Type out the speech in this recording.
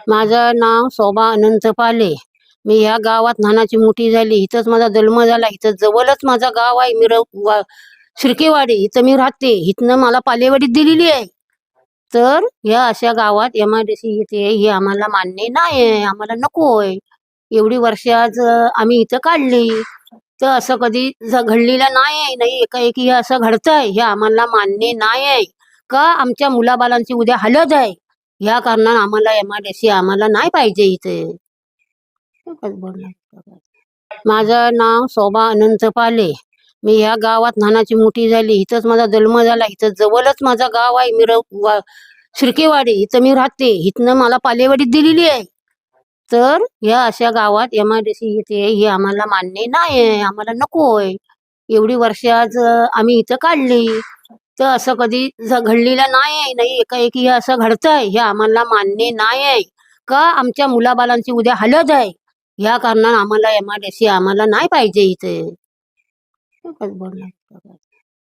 माझं नाव शोभा अनंत पाले. मी ह्या गावात लहानाची मोठी झाली. इथंच माझा जन्म झाला. इथं जवळच माझं गाव आहे शिर्केवाडी. इथं मी राहते. इथनं मला पालेवाडीत दिलेली आहे. तर ह्या अशा गावात एमआयडीसी येते हे आम्हाला मान्य नाही आहे. आम्हाला नको आहे. एवढी वर्ष आज आम्ही इथं काढली. तर असं कधी घडलेलं नाही आहे. नाही एकाएकी हे असं घडतंय हे आम्हाला मान्य नाही आहे. का आमच्या मुलाबालांची उद्या हालत आहे. ह्या कारणानं आम्हाला एमआयडीसी आम्हाला नाही पाहिजे इथे. एकच बोलणार. माझं नाव शोभा अनंत पाले. मी ह्या गावात लहानाची मोठी झाली. इथंच माझा जन्म झाला. इथं जवळच माझं गाव आहे शिर्केवाडी. इथं मी राहते. इथनं मला पालेवाडीत दिलेली आहे. तर ह्या अशा गावात एमआयडीसी येते हे आम्हाला मान्य नाही आहे. आम्हाला नको आहे. एवढी वर्ष आज आम्ही इथं काढली. तर असं कधी घडलेलं नाही आहे. नाही एकाएकी हे असं घडतंय हे आम्हाला मान्य नाही आहे. का आमच्या मुलाबालांची उद्या हालत आहे. ह्या कारणानं आम्हाला एमआयडीसी आम्हाला नाही पाहिजे इथे. एकच बोलणार.